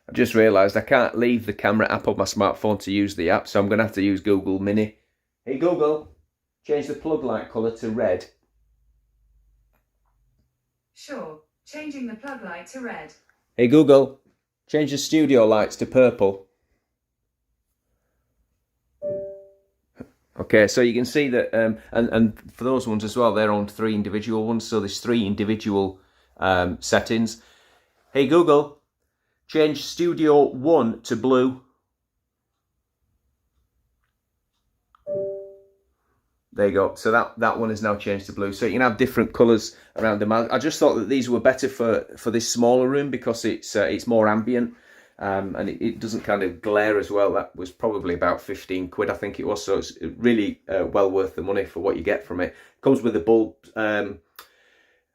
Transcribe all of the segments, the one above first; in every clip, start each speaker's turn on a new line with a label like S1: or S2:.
S1: I just realised I can't leave the camera app on my smartphone to use the app, so I'm going to have to use Google Mini. Hey Google, change the plug light colour to red.
S2: Sure, changing the plug light to red.
S1: Hey Google, change the studio lights to purple. Okay, so you can see that, and for those ones as well, they're on 3 individual ones, so there's 3 individual settings. Hey Google, change Studio 1 to blue. There you go. So that one is now changed to blue. So you can have different colours around them. I just thought that these were better for this smaller room because it's more ambient. And it doesn't kind of glare as well. That was probably about 15 quid, I think it was. So it's really well worth the money for what you get from it. Comes with a bulb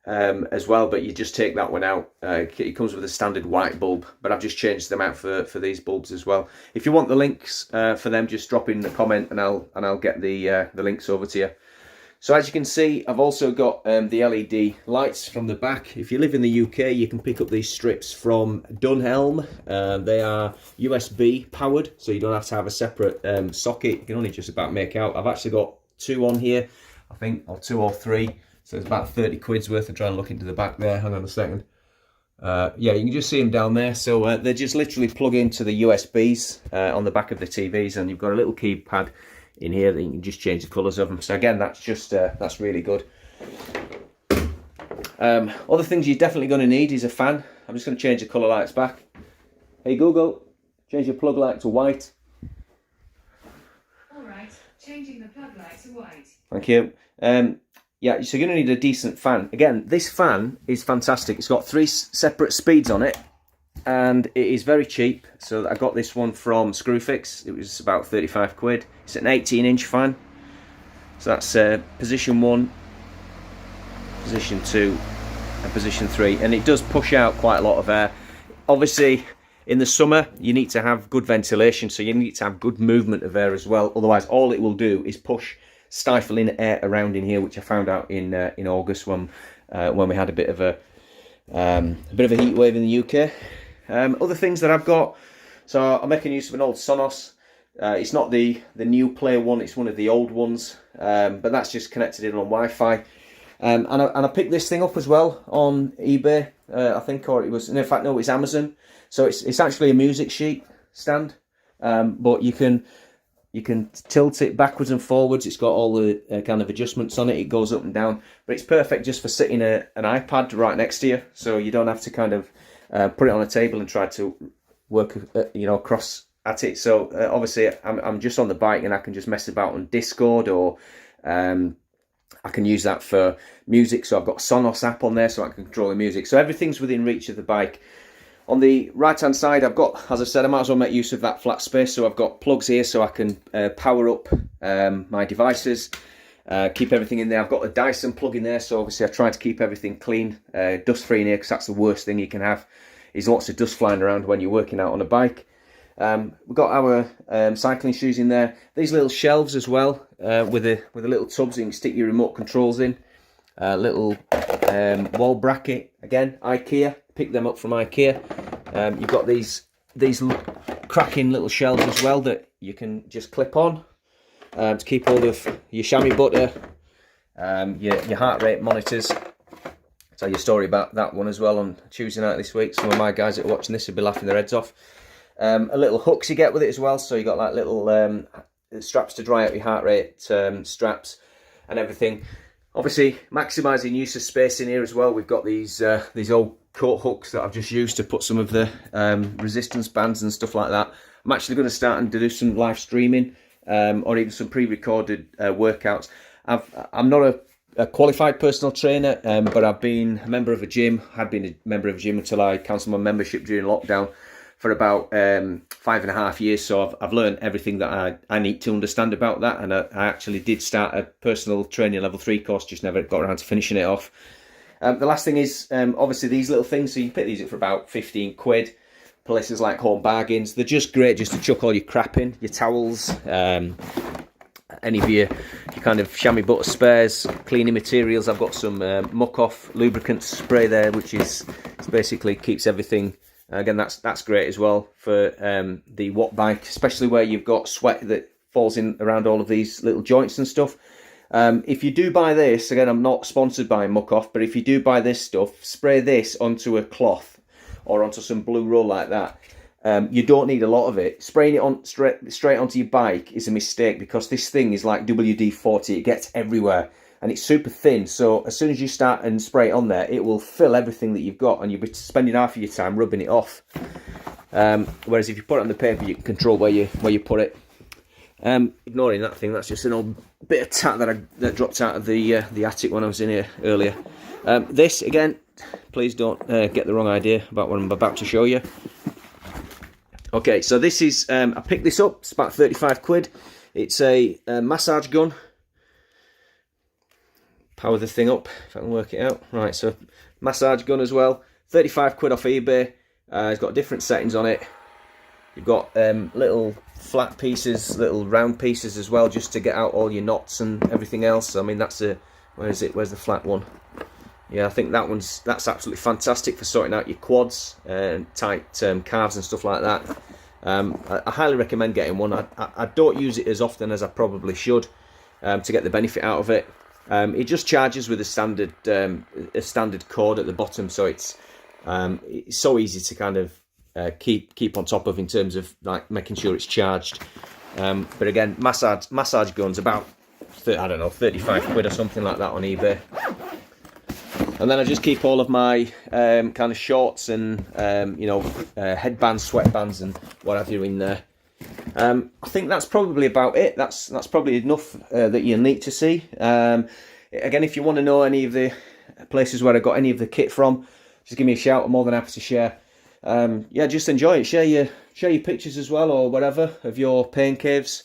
S1: as well, but you just take that one out. It comes with a standard white bulb, but I've just changed them out for these bulbs as well. If you want the links for them, just drop in the comment and I'll get the links over to you. So as you can see, I've also got the LED lights from the back. If you live in the UK, you can pick up these strips from Dunhelm. They are USB powered, so you don't have to have a separate socket. You can only just about make out. I've actually got 2 on here, I think, or 2 or 3. So it's about 30 quid's worth. I'm trying to look into the back there. Hang on a second. Yeah, you can just see them down there. So they just literally plug into the USBs on the back of the TVs, and you've got a little keypad in here that you can just change the colours of them. So again, that's just that's really good. Other things you're definitely going to need is a fan. I'm just going to change the colour lights back. Hey Google, change your plug light to white.
S2: All right, changing the plug light to white.
S1: Thank you. Yeah, so you're going to need a decent fan. Again, this fan is fantastic. It's got 3 separate speeds on it, and it is very cheap. So I got this one from Screwfix. It was about 35 quid. It's an 18-inch fan. So that's position 1, position 2, and position 3. And it does push out quite a lot of air. Obviously, in the summer, you need to have good ventilation, so you need to have good movement of air as well. Otherwise, all it will do is push stifling air around in here, which I found out in August when we had a bit of a heat wave in the UK. Other things that I've got, so I'm making use of an old Sonos. It's not the new player one, it's one of the old ones, but that's just connected in on Wi-Fi. And I picked this thing up as well on eBay, I think, or it was, in fact, no, it's Amazon. So it's actually a music sheet stand, but you can tilt it backwards and forwards. It's got all the kind of adjustments on it. It goes up and down, but it's perfect just for sitting an iPad right next to you, so you don't have to kind of put it on a table and try to work, across at it. So obviously, I'm just on the bike and I can just mess about on Discord, or I can use that for music. So I've got a Sonos app on there, so I can control the music. So everything's within reach of the bike. On the right-hand side, I've got, as I said, I might as well make use of that flat space. So I've got plugs here so I can power up my devices, keep everything in there. I've got a Dyson plug in there, so obviously I try to keep everything clean, dust-free in here, because that's the worst thing you can have, is lots of dust flying around when you're working out on a bike. We've got our cycling shoes in there. These little shelves as well, with a little tub so you can stick your remote controls in. Little wall bracket, again, IKEA. Pick them up from IKEA. You've got these cracking little shelves as well that you can just clip on to keep hold of your chamois butter, your heart rate monitors. I'll tell you a story about that one as well on Tuesday night this week. Some of my guys that are watching this will be laughing their heads off. A little hooks you get with it as well, so you got like little straps to dry out your heart rate straps and everything. Obviously, maximising use of space in here as well. We've got these old coat hooks that I've just used to put some of the resistance bands and stuff like that. I'm actually going to start and do some live streaming or even some pre-recorded workouts. I'm not a qualified personal trainer, but I've been a member of a gym. Had been a member of a gym until I cancelled my membership during lockdown for about 5.5 years. So I've learned everything that I need to understand about that. And I actually did start a personal training level 3 course, just never got around to finishing it off. The last thing is, obviously, these little things. So you pick these up for about 15 quid. Places like Home Bargains. They're just great just to chuck all your crap in, your towels, any of your kind of chamois butter spares, cleaning materials. I've got some muck off lubricant spray there, which is basically keeps everything Again, that's great as well for the Wattbike, especially where you've got sweat that falls in around all of these little joints and stuff. If you do buy this, again, I'm not sponsored by Muck Off, but if you do buy this stuff, spray this onto a cloth or onto some blue roll like that. You don't need a lot of it. Spraying it on straight onto your bike is a mistake, because this thing is like WD-40. It gets everywhere and it's super thin. So as soon as you start and spray it on there, it will fill everything that you've got, and you'll be spending half of your time rubbing it off. Whereas if you put it on the paper, you can control where you put it. Ignoring that thing, that's just an old bit of tat that dropped out of the attic when I was in here earlier. This, again, please don't get the wrong idea about what I'm about to show you. Okay, so this is, I picked this up, it's about 35 quid. It's a massage gun. Power the thing up, if I can work it out. Right, so massage gun as well. 35 quid off eBay. It's got different settings on it. You've got little flat pieces, little round pieces as well, just to get out all your knots and everything else. I mean, that's a, where is it? Where's the flat one? Yeah, I think that's absolutely fantastic for sorting out your quads and tight calves and stuff like that. I highly recommend getting one. I don't use it as often as I probably should to get the benefit out of it. It just charges with a standard cord at the bottom, so it's so easy to kind of keep on top of in terms of like making sure it's charged. But again, massage guns about I don't know, 35 quid or something like that on eBay. And then I just keep all of my kind of shorts and headbands, sweatbands, and what have you in there. I think that's probably about it. That's probably enough that you need to see. Again, if you want to know any of the places where I got any of the kit from, just give me a shout. I'm more than happy to share. Yeah, just enjoy it. Share your pictures as well, or whatever, of your pain caves.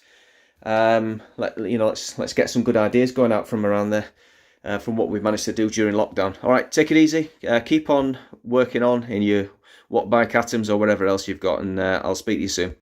S1: Let's get some good ideas going out from around there. From what we've managed to do during lockdown. All right, take it easy. Keep on working on in your Wattbike atoms or whatever else you've got, and I'll speak to you soon.